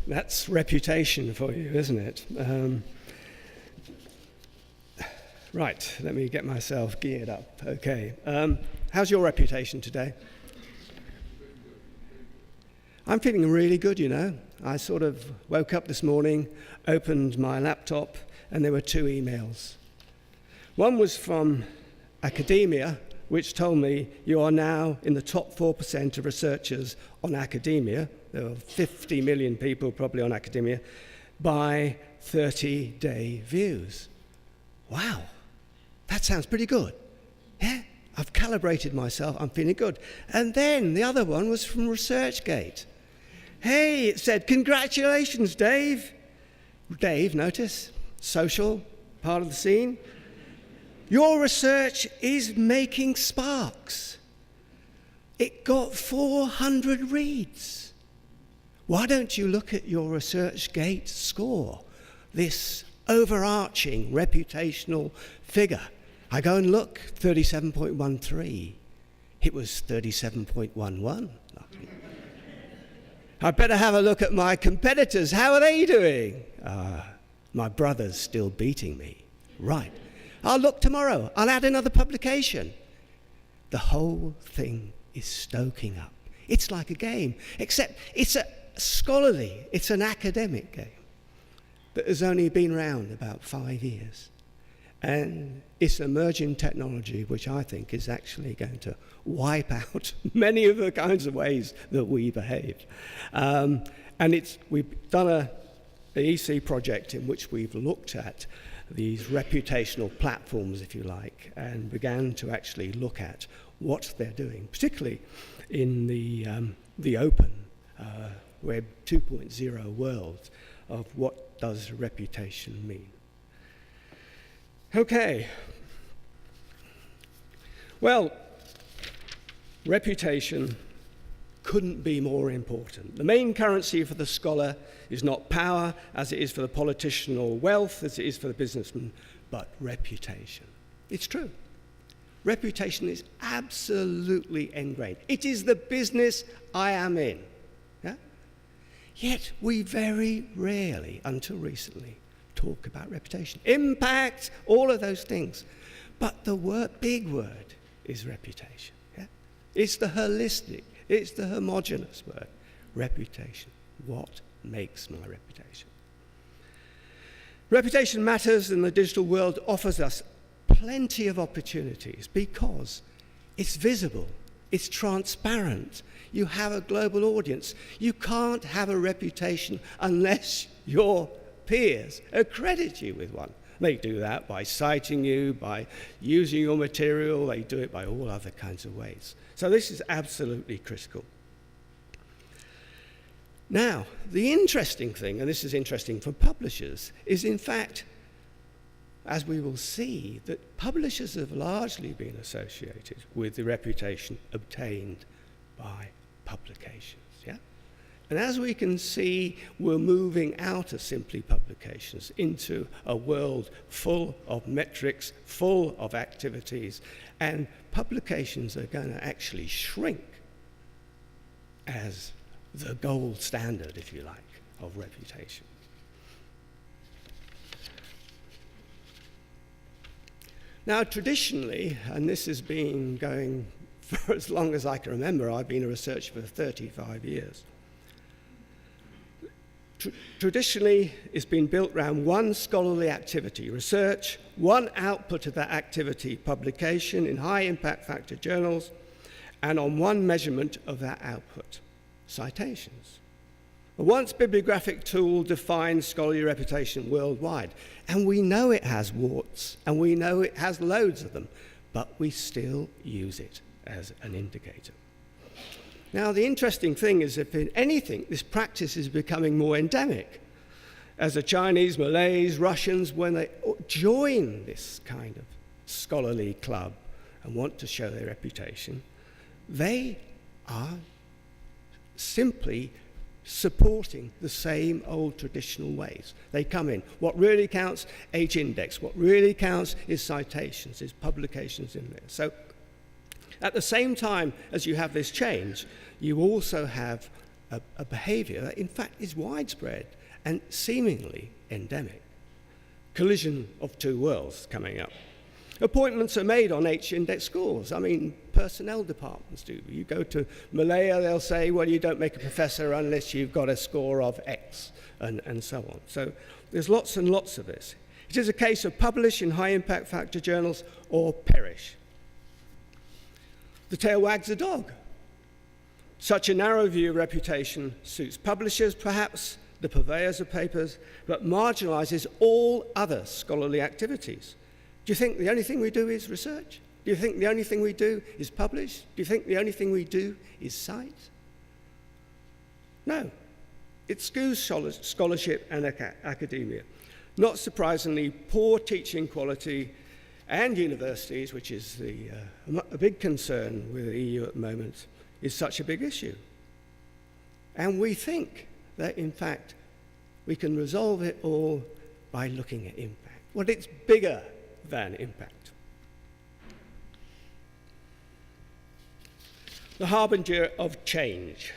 That's reputation for you, isn't it? Right, let me get myself geared up. Okay. How's your reputation today? I'm feeling really good, you know. I sort of woke up this morning, opened my laptop, and there were 2 emails. One was from academia, which told me you are now in the top 4% of researchers on academia. There are 50 million people probably on academia by 30-day views. Wow, that sounds pretty good. Yeah, I've calibrated myself, I'm feeling good. And then the other one was from ResearchGate. Hey, it said, congratulations, Dave. Dave, notice, social, part of the scene. Your research is making sparks. It got 400 reads. Why don't you look at your ResearchGate score, this overarching reputational figure? I go and look, 37.13. It was 37.11. I better have a look at my competitors. How are they doing? My brother's still beating me. Right. I'll look tomorrow. I'll add another publication. The whole thing is stoking up. It's like a game, except it's a scholarly, it's an academic game that has only been around about 5 years. And it's emerging technology which I think is actually going to wipe out many of the kinds of ways that we behave. And we've done an EC project in which we've looked at these reputational platforms, if you like, and began to actually look at what they're doing, particularly in the open Web 2.0 world of what does reputation mean. Okay. Well, reputation couldn't be more important. The main currency for the scholar is not power, as it is for the politician, or wealth, as it is for the businessman, but reputation. It's true. Reputation is absolutely ingrained. It is the business I am in. Yeah? Yet we very rarely, until recently, talk about reputation. Impact, all of those things. But the big word is reputation. Yeah? It's the holistic, it's the homogeneous word. Reputation. What makes my reputation? Reputation matters, and the digital world offers us plenty of opportunities because it's visible, it's transparent, you have a global audience. You can't have a reputation unless your peers accredit you with one. They do that by citing you, by using your material, they do it by all other kinds of ways. So this is absolutely critical. Now, the interesting thing, and this is interesting for publishers, is in fact, as we will see, that publishers have largely been associated with the reputation obtained by publications. Yeah? And as we can see, we're moving out of simply publications into a world full of metrics, full of activities, and publications are going to actually shrink as the gold standard, if you like, of reputation. Now, traditionally, and this has been going for as long as I can remember, I've been a researcher for 35 years. Traditionally, it's been built around one scholarly activity, research, one output of that activity, publication in high impact factor journals, and on one measurement of that output, citations. A once bibliographic tool defines scholarly reputation worldwide, and we know it has warts, and we know it has loads of them, but we still use it as an indicator. Now, the interesting thing is, if in anything, this practice is becoming more endemic. As the Chinese, Malays, Russians, when they join this kind of scholarly club and want to show their reputation, they are simply supporting the same old traditional ways. They come in. What really counts? H-index. What really counts is citations, is publications in there. So at the same time as you have this change, you also have a behavior that in fact is widespread and seemingly endemic. Collision of two worlds coming up. Appointments are made on H-index scores. I mean, personnel departments do. You go to Malaya, they'll say, well, you don't make a professor unless you've got a score of X, and so on. So there's lots and lots of this. It is a case of publish in high-impact factor journals or perish. The tail wags the dog. Such a narrow view of reputation suits publishers, perhaps the purveyors of papers, but marginalizes all other scholarly activities. Do you think the only thing we do is research? Do you think the only thing we do is publish? Do you think the only thing we do is cite? No. It skews scholarship and academia. Not surprisingly, poor teaching quality and universities, which is a big concern with the EU at the moment, is such a big issue. And we think that, in fact, we can resolve it all by looking at impact. Well, it's bigger than impact. The harbinger of change.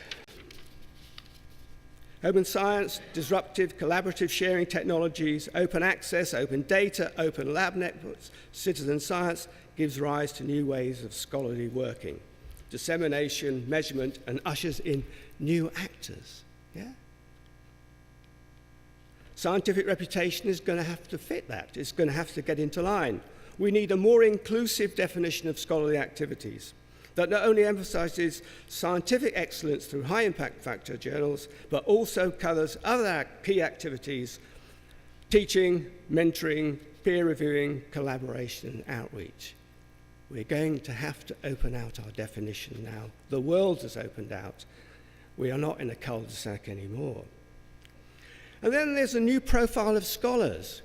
Open science, disruptive, collaborative sharing technologies, open access, open data, open lab networks, citizen science gives rise to new ways of scholarly working. Dissemination, measurement, and ushers in new actors. Yeah? Scientific reputation is going to have to fit that. It's going to have to get into line. We need a more inclusive definition of scholarly activities that not only emphasizes scientific excellence through high-impact factor journals, but also covers other key activities, teaching, mentoring, peer reviewing, collaboration, and outreach. We're going to have to open out our definition now. The world has opened out. We are not in a cul-de-sac anymore. And then there's a new profile of scholars.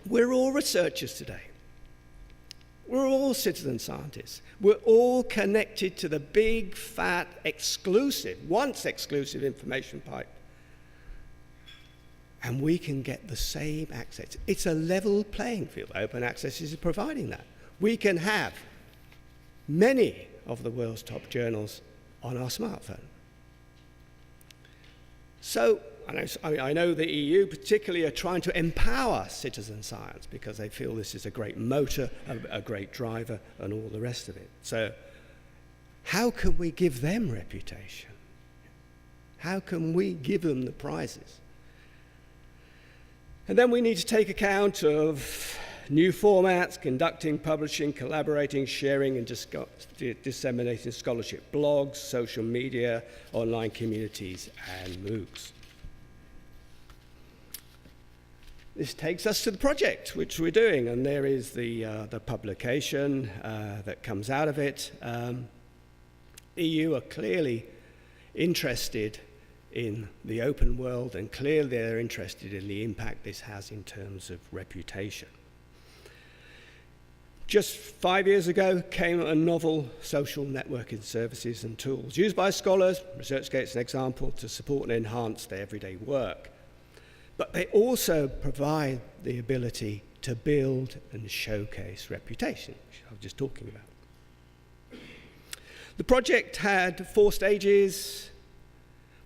We're all researchers today. We're all citizen scientists. We're all connected to the big, fat, exclusive, once exclusive information pipe. And we can get the same access. It's a level playing field. Open access is providing that. We can have many of the world's top journals on our smartphone. So, I know the EU particularly are trying to empower citizen science because they feel this is a great motor, a great driver, and all the rest of it. So how can we give them reputation? How can we give them the prizes? And then we need to take account of new formats, conducting, publishing, collaborating, sharing, and disseminating scholarship, blogs, social media, online communities, and MOOCs. This takes us to the project, which we're doing, and there is the publication that comes out of it. EU are clearly interested in the open world, and clearly they're interested in the impact this has in terms of reputation. Just 5 years ago came a novel social networking services and tools used by scholars, ResearchGate's an example, to support and enhance their everyday work. But they also provide the ability to build and showcase reputation, which I was just talking about. The project had 4 stages.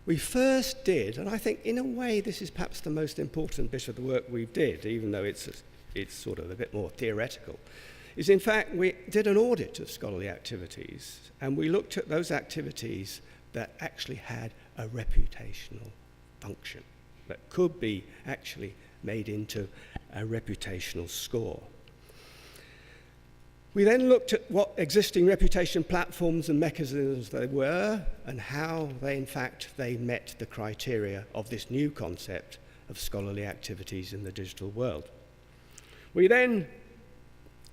We first did, and I think in a way this is perhaps the most important bit of the work we did, even though it's sort of a bit more theoretical, is in fact we did an audit of scholarly activities, and we looked at those activities that actually had a reputational function, that could be actually made into a reputational score. We then looked at what existing reputation platforms and mechanisms they were and how they, in fact, they met the criteria of this new concept of scholarly activities in the digital world. We then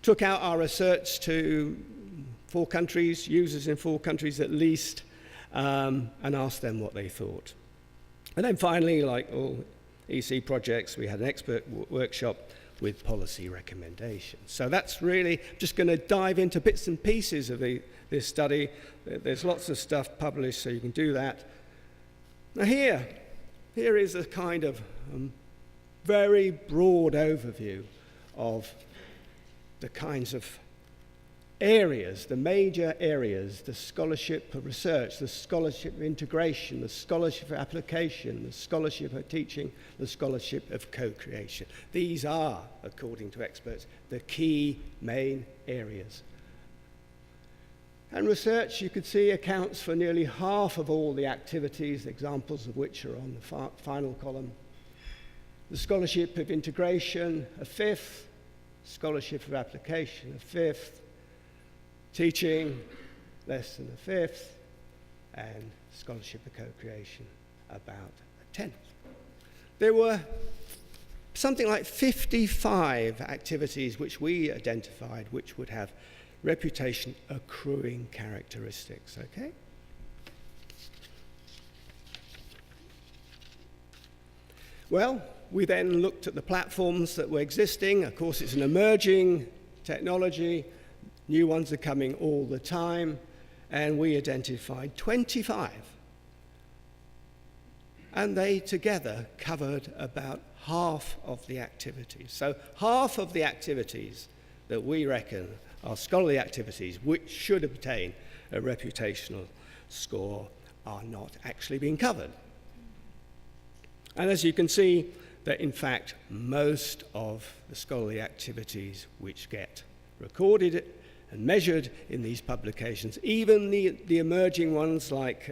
took out our research to 4 countries, users in 4 countries at least, and asked them what they thought. And then finally, like all EC projects, we had an expert workshop with policy recommendations. So that's really just going to dive into bits and pieces of this study. There's lots of stuff published, so you can do that. Now here is a kind of very broad overview of the kinds of areas, the major areas, the scholarship of research, the scholarship of integration, the scholarship of application, the scholarship of teaching, the scholarship of co-creation. These are, according to experts, the key main areas. And research, you could see, accounts for nearly half of all the activities, examples of which are on the final column. The scholarship of integration, a fifth. Scholarship of application, a fifth. Teaching, less than a fifth, and scholarship of co-creation, about a tenth. There were something like 55 activities which we identified which would have reputation accruing characteristics, okay? Well, we then looked at the platforms that were existing. Of course, it's an emerging technology. New ones are coming all the time, and we identified 25. And they together covered about half of the activities. So half of the activities that we reckon are scholarly activities which should obtain a reputational score are not actually being covered. And as you can see, that in fact most of the scholarly activities which get recorded and measured in these publications, even the emerging ones like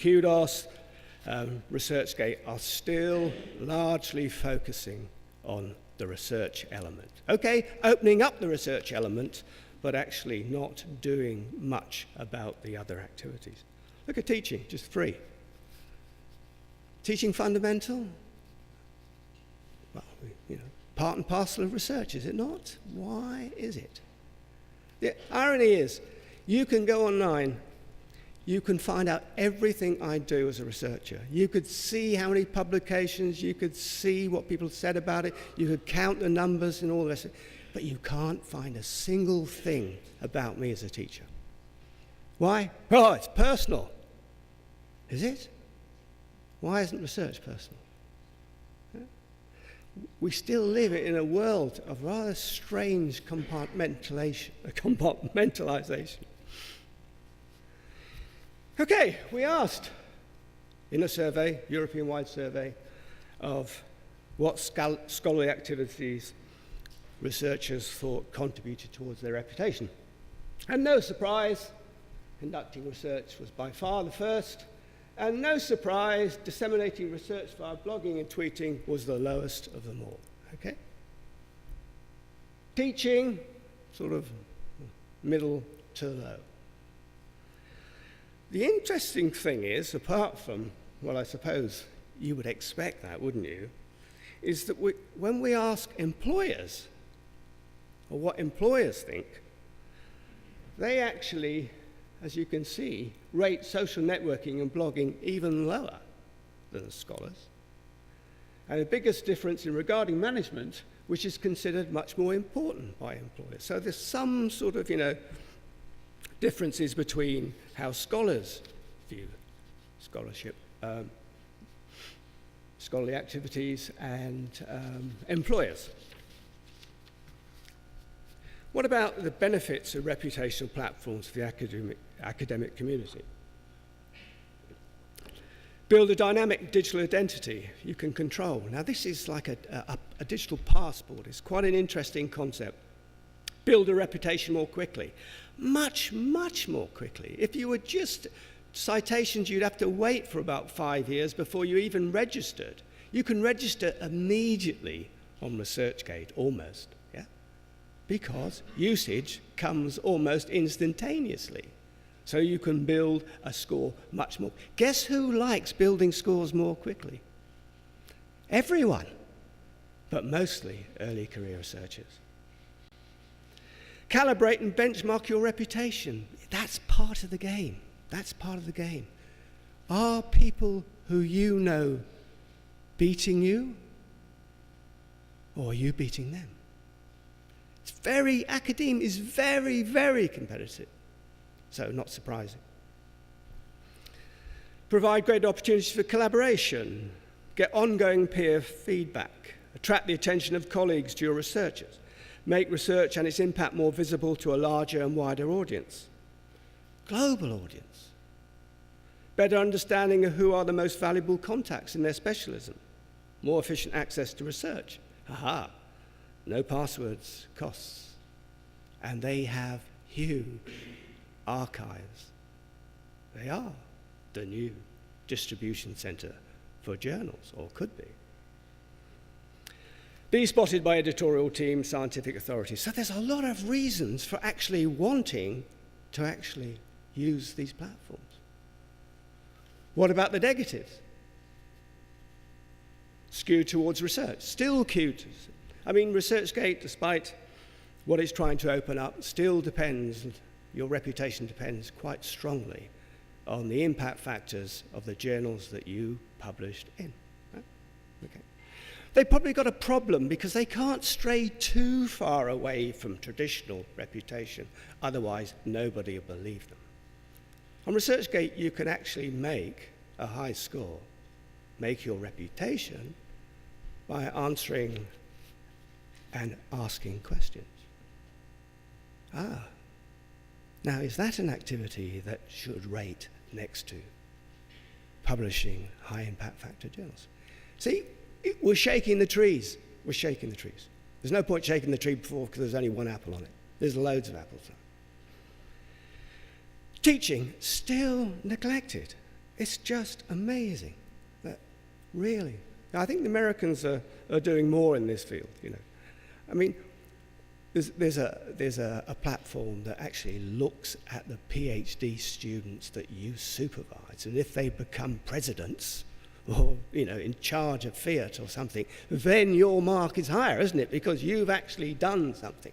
Kudos, ResearchGate, are still largely focusing on the research element. Okay, opening up the research element, but actually not doing much about the other activities. Look at teaching, just 3. Teaching fundamental? Well, part and parcel of research, is it not? Why is it? The irony is, you can go online, you can find out everything I do as a researcher. You could see how many publications, you could see what people said about it, you could count the numbers and all the rest of it, but you can't find a single thing about me as a teacher. Why? Oh, it's personal. Is it? Why isn't research personal? We still live in a world of rather strange compartmentalization. Okay, we asked in a survey, European-wide survey, of what scholarly activities researchers thought contributed towards their reputation. And no surprise, conducting research was by far the first. And no surprise, disseminating research via blogging and tweeting was the lowest of them all, okay? Teaching, sort of middle to low. The interesting thing is, apart from, well, I suppose you would expect that, wouldn't you, is that when we ask employers, or what employers think, they actually, as you can see, rate social networking and blogging even lower than scholars. And the biggest difference in regarding management, which is considered much more important by employers. So there's some sort of, differences between how scholars view scholarship, scholarly activities, and employers. What about the benefits of reputational platforms for the academic community? Build a dynamic digital identity you can control. Now this is like a digital passport. It's quite an interesting concept. Build a reputation more quickly. Much, much more quickly. If you were just citations, you'd have to wait for about 5 years before you even registered. You can register immediately on ResearchGate, almost, yeah? Because usage comes almost instantaneously. So you can build a score much more. Guess who likes building scores more quickly? Everyone, but mostly early career researchers. Calibrate and benchmark your reputation. That's part of the game. That's part of the game. Are people who you know beating you, or are you beating them? Academia is very, very competitive. So not surprising. Provide great opportunities for collaboration. Get ongoing peer feedback. Attract the attention of colleagues to your researchers. make research and its impact more visible to a larger and wider audience. Global audience. Better understanding of who are the most valuable contacts in their specialism. More efficient access to research. Aha, no passwords costs. And they have huge archives. They are the new distribution center for journals, or could be. Be spotted by editorial teams, scientific authorities. So there's a lot of reasons for actually wanting to actually use these platforms. What about the negatives? Skew towards research, still cute. I mean, ResearchGate, despite what it's trying to open up, still depends, your reputation depends quite strongly on the impact factors of the journals that you published in. Right? Okay. They've probably got a problem because they can't stray too far away from traditional reputation, otherwise nobody will believe them. On ResearchGate, you can actually make a high score, make your reputation by answering and asking questions. Now is that an activity that should rate next to publishing high impact factor journals? See, we're shaking the trees. We're shaking the trees. There's no point shaking the tree before because there's only one apple on it. There's loads of apples on it. Teaching, still neglected. It's just amazing that really, I think the Americans are doing more in this field, you know. I mean, there's a platform that actually looks at the PhD students that you supervise, and if they become presidents or, you know, in charge of Fiat or something, then your mark is higher, isn't it? Because you've actually done something.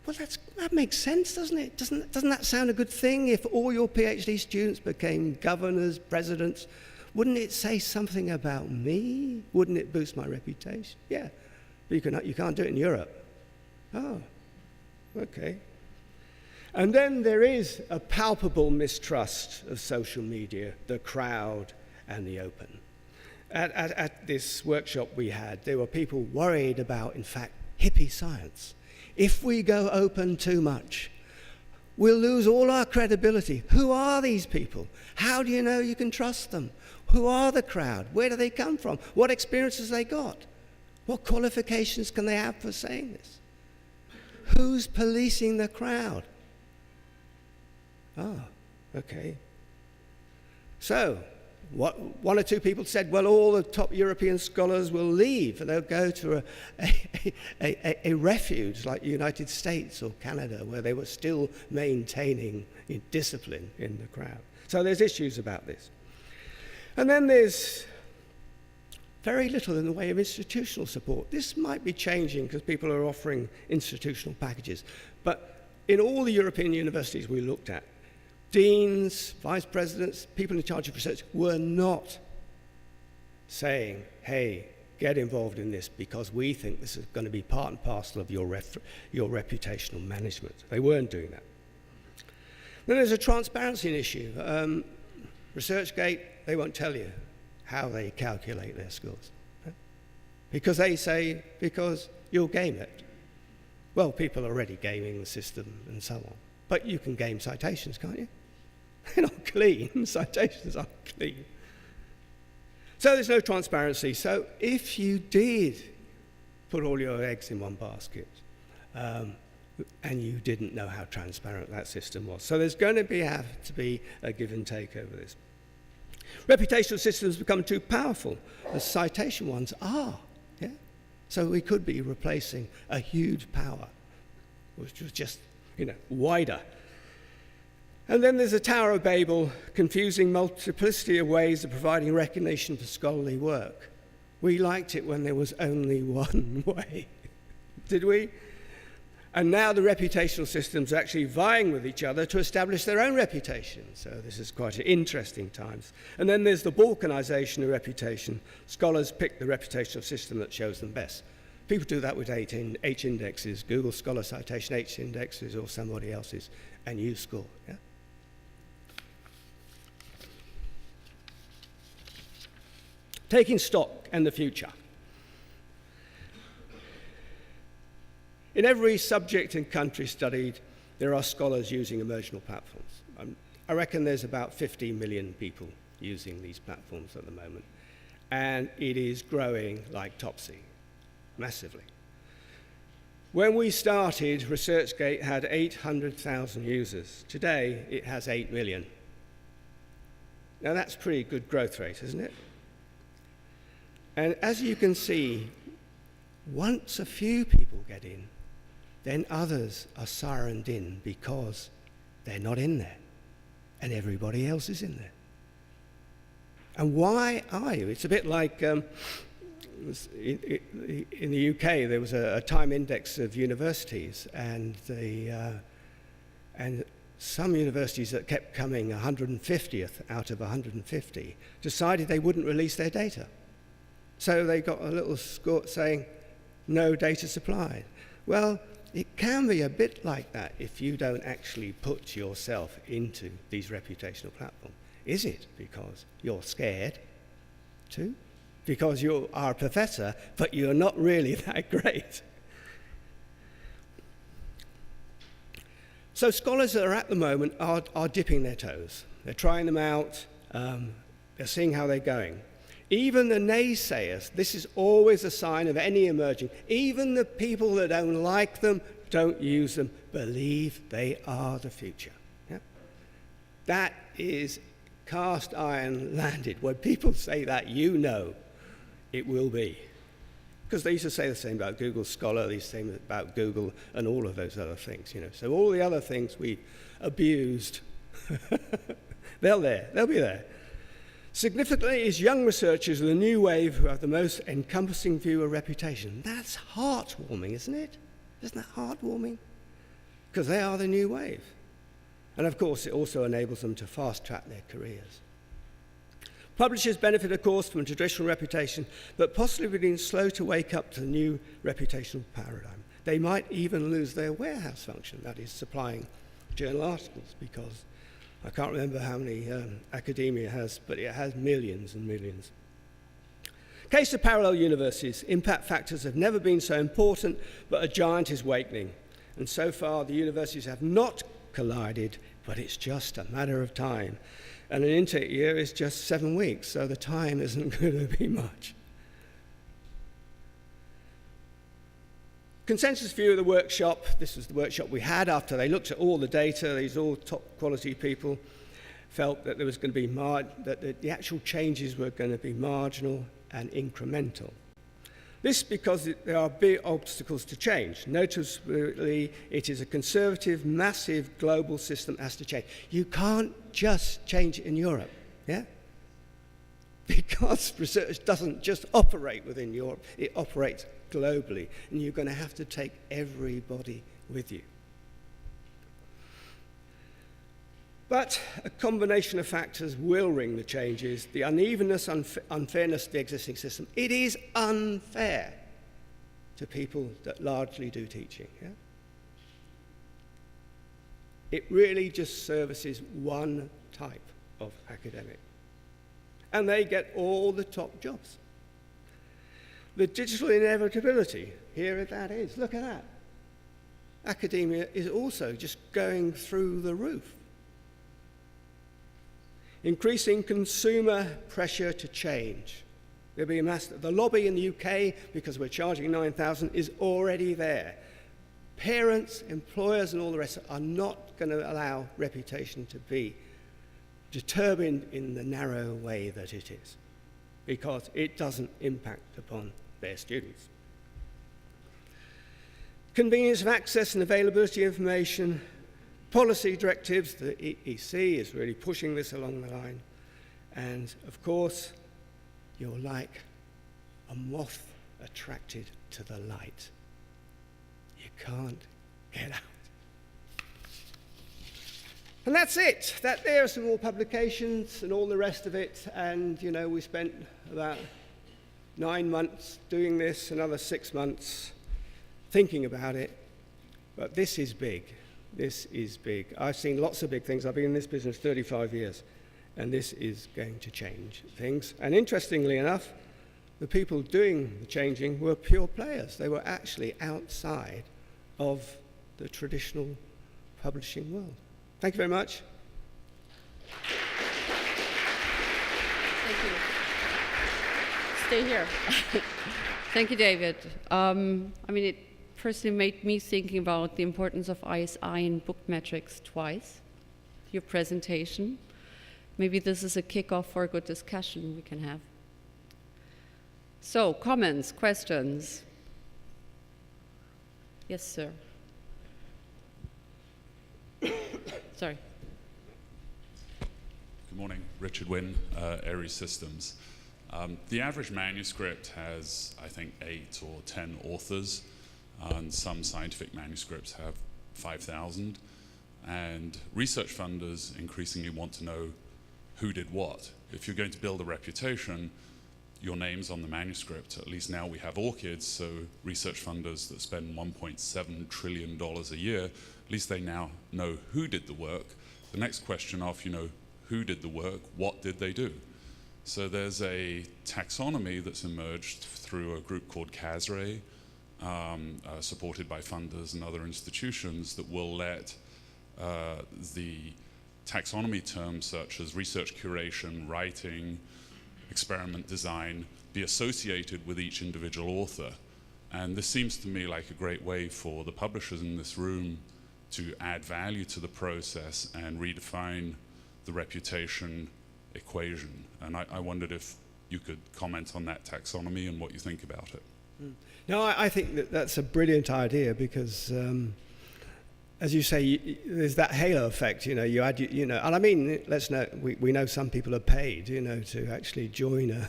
Well, that makes sense, doesn't it? Doesn't that sound a good thing? If all your PhD students became governors, presidents, wouldn't it say something about me? Wouldn't it boost my reputation? Yeah, but you can't do it in Europe. Oh, okay. And then there is a palpable mistrust of social media, the crowd, and the open. At this workshop we had, there were people worried about, in fact, hippie science. If we go open too much, we'll lose all our credibility. Who are these people? How do you know you can trust them? Who are the crowd? Where do they come from? What experiences they got? What qualifications can they have for saying this? Who's policing the crowd? Okay. So, one or two people said, well, all the top European scholars will leave and they'll go to a refuge like the United States or Canada where they were still maintaining discipline in the crowd. So there's issues about this. And then there's very little in the way of institutional support. This might be changing because people are offering institutional packages. But in all the European universities we looked at, deans, vice presidents, people in charge of research were not saying, hey, get involved in this because we think this is going to be part and parcel of your reputational management. They weren't doing that. Then there's a transparency issue. ResearchGate, they won't tell you how they calculate their scores. Because they say, because you'll game it. Well, people are already gaming the system and so on. But you can game citations, can't you? They're not clean. Citations aren't clean. So there's no transparency. So if you did put all your eggs in one basket, and you didn't know how transparent that system was. So there's going to have to be a give and take over this. Reputational systems become too powerful, as citation ones are. Yeah? So we could be replacing a huge power, which was just, wider. And then there's the Tower of Babel, confusing multiplicity of ways of providing recognition for scholarly work. We liked it when there was only one way, did we? And now the reputational systems are actually vying with each other to establish their own reputation. So this is quite interesting times. And then there's the balkanization of reputation. Scholars pick the reputational system that shows them best. People do that with H indexes, Google Scholar Citation H indexes or somebody else's, and you score. Yeah? Taking stock and the future. In every subject and country studied, there are scholars using emergent platforms. I reckon there's about 50 million people using these platforms at the moment. And it is growing like topsy, massively. When we started, ResearchGate had 800,000 users. Today, it has 8 million. Now, that's a pretty good growth rate, isn't it? And as you can see, once a few people get in, then others are sirened in because they're not in there, and everybody else is in there. And why are you? It's a bit like in the UK, there was a time index of universities, and some universities that kept coming 150th out of 150 decided they wouldn't release their data. So they got a little score saying, no data supplied. Well, it can be a bit like that if you don't actually put yourself into these reputational platforms. Is it because you're scared too? Because you are a professor, but you're not really that great? So scholars that are at the moment are dipping their toes. They're trying them out. They're seeing how they're going. Even the naysayers, this is always a sign of any emerging, even the people that don't like them, don't use them, believe they are the future. Yeah? That is cast iron landed. When people say that, you know it will be. Because they used to say the same about Google Scholar, the same about Google and all of those other things. So all the other things we abused, they'll be there. Significantly is young researchers of the new wave who have the most encompassing view of reputation. That's heartwarming, isn't it? Isn't that heartwarming? Because they are the new wave. And of course, it also enables them to fast-track their careers. Publishers benefit, of course, from traditional reputation, but possibly being slow to wake up to the new reputational paradigm. They might even lose their warehouse function, that is, supplying journal articles, because I can't remember how many academia has, but it has millions and millions. Case of parallel universities. Impact factors have never been so important, but a giant is awakening. And so far, the universities have not collided, but it's just a matter of time. And an intake year is just 7 weeks, so the time isn't going to be much. Consensus view of the workshop. This was the workshop we had after they looked at all the data. These all top quality people felt that there was going to be that the actual changes were going to be marginal and incremental. This because there are big obstacles to change. Noticeably, it is a conservative, massive global system that has to change. You can't just change it in Europe, yeah? Because research doesn't just operate within Europe, it operates globally, and you're going to have to take everybody with you. But a combination of factors will ring the changes. The unevenness, unfairness of the existing system. It is unfair to people that largely do teaching. Yeah? It really just services one type of academic. And they get all the top jobs. The digital inevitability, here that is, look at that. Academia is also just going through the roof. Increasing consumer pressure to change. There'll be the lobby in the UK, because we're charging 9,000, is already there. Parents, employers, and all the rest are not going to allow reputation to be determined in the narrow way that it is, because it doesn't impact upon their students. Convenience of access and availability of information. Policy directives, the EEC is really pushing this along the line. And of course, you're like a moth attracted to the light. You can't get out. And that's it. There are some more publications and all the rest of it. And, we spent about 9 months doing this, another 6 months thinking about it. But this is big. This is big. I've seen lots of big things. I've been in this business 35 years, and this is going to change things. And interestingly enough, the people doing the changing were pure players. They were actually outside of the traditional publishing world. Thank you very much. Thank you. Stay here. Thank you, David. I mean, it personally made me thinking about the importance of ISI and book metrics twice. Your presentation. Maybe this is a kickoff for a good discussion we can have. So, comments, questions? Yes, sir. Sorry. Good morning, Richard Wynn, Aries Systems. The average manuscript has, I think, 8 or 10 authors, and some scientific manuscripts have 5,000. And research funders increasingly want to know who did what. If you're going to build a reputation, your name's on the manuscript. At least now we have ORCID, so research funders that spend $1.7 trillion a year, at least they now know who did the work. The next question after you know who did the work, what did they do? So there's a taxonomy that's emerged through a group called CASRE, supported by funders and other institutions, that will let the taxonomy terms such as research curation, writing, experiment design be associated with each individual author. And this seems to me like a great way for the publishers in this room to add value to the process and redefine the reputation equation. And I wondered if you could comment on that taxonomy and what you think about it. No, I think that that's a brilliant idea because, as you say, there's that halo effect. You add, and I mean, let's know we know some people are paid, to actually join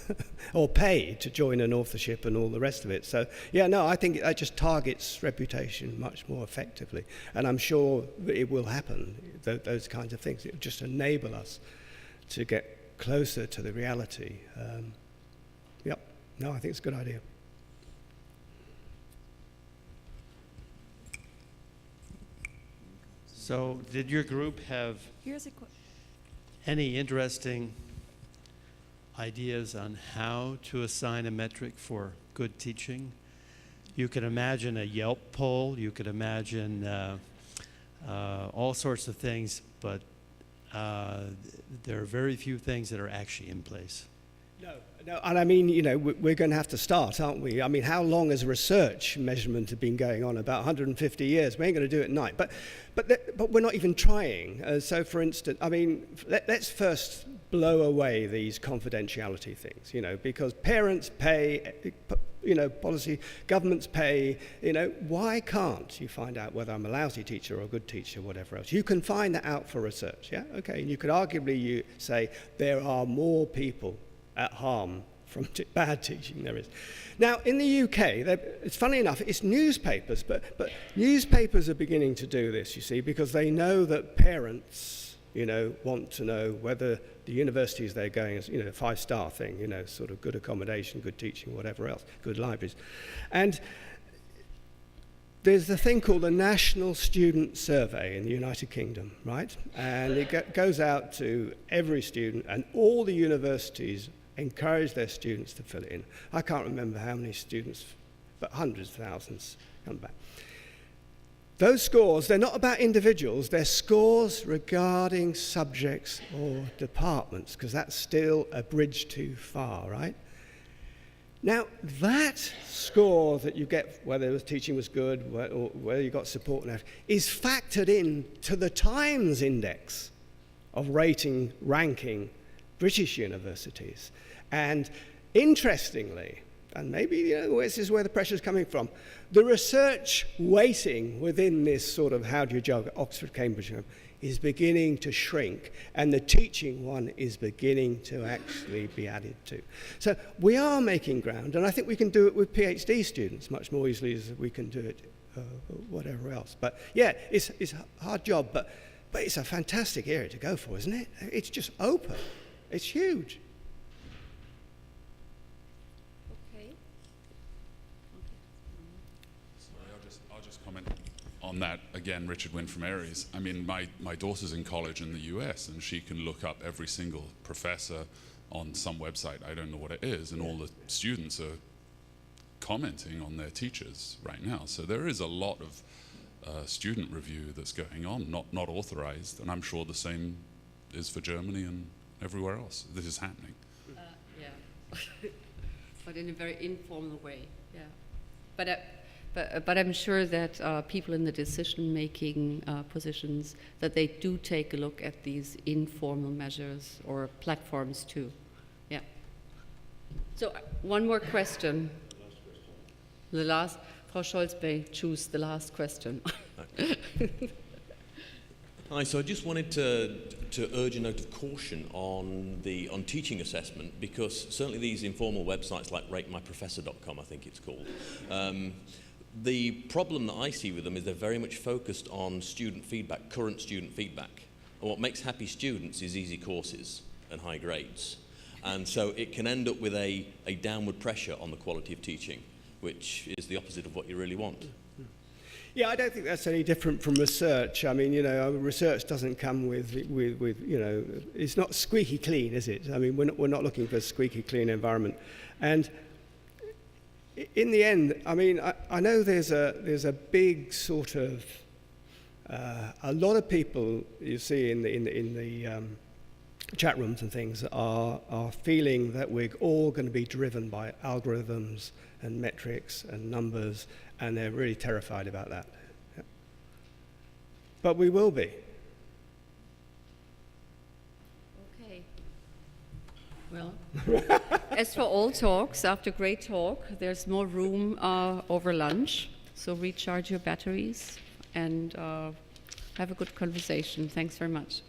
or pay to join an authorship and all the rest of it. So yeah, no, I think that just targets reputation much more effectively, and I'm sure that it will happen. Those kinds of things, it will just enable us to get closer to the reality. Yep. No, I think it's a good idea. So, did your group have any interesting ideas on how to assign a metric for good teaching? You could imagine a Yelp poll, you could imagine all sorts of things, but there are very few things that are actually in place. No, and I mean, we're going to have to start, aren't we? I mean, how long has research measurement have been going on? About 150 years. We ain't going to do it at night. But we're not even trying. So, for instance, I mean, let's first blow away these confidentiality things, because parents pay, policy, governments pay, why can't you find out whether I'm a lousy teacher or a good teacher, whatever else? You can find that out for research, yeah? Okay, and you could arguably say there are more people at harm from bad teaching there is. Now, in the UK, it's funny enough, it's newspapers, but newspapers are beginning to do this, you see, because they know that parents, want to know whether the universities they're going is, a 5-star thing, sort of good accommodation, good teaching, whatever else, good libraries. And there's a thing called the National Student Survey in the United Kingdom, right? And it goes out to every student, and all the universities encourage their students to fill it in. I can't remember how many students, but hundreds of thousands come back. Those scores, they're not about individuals, they're scores regarding subjects or departments, because that's still a bridge too far, right? Now, that score that you get, whether the teaching was good, or whether you got support, and is factored in to the Times Index of ranking British universities. And interestingly, and maybe this is where the pressure is coming from, the research weighting within this sort of how do you jug Oxford, Cambridge is beginning to shrink, and the teaching one is beginning to actually be added to. So we are making ground, and I think we can do it with PhD students much more easily as we can do it whatever else. But yeah, it's a hard job, but it's a fantastic area to go for, isn't it? It's just open. It's huge. I'll just comment on that again. Richard Wynn from Aries. I mean, my daughter's in college in the US, and she can look up every single professor on some website. I don't know what it is, and all the students are commenting on their teachers right now. So there is a lot of student review that's going on, not authorized, and I'm sure the same is for Germany and everywhere else. This is happening. Yeah, but in a very informal way. Yeah, but I'm sure that people in the decision-making positions, that they do take a look at these informal measures or platforms too. Yeah. So one more question. The last. Frau Scholz may choose the last question. Hi, so I just wanted to urge a note of caution on teaching assessment, because certainly these informal websites like ratemyprofessor.com, I think it's called, the problem that I see with them is they're very much focused on student feedback, current student feedback. And what makes happy students is easy courses and high grades. And so it can end up with a downward pressure on the quality of teaching, which is the opposite of what you really want. Yeah, I don't think that's any different from research. I mean, research doesn't come with it's not squeaky clean, is it? I mean, we're not looking for a squeaky clean environment. And in the end, I mean, I know there's a big sort of a lot of people you see in the chat rooms and things are feeling that we're all going to be driven by algorithms and metrics and numbers, and they're really terrified about that. Yeah. But we will be. Okay. Well, as for all talks, after great talk, there's more room over lunch. So recharge your batteries and have a good conversation. Thanks very much.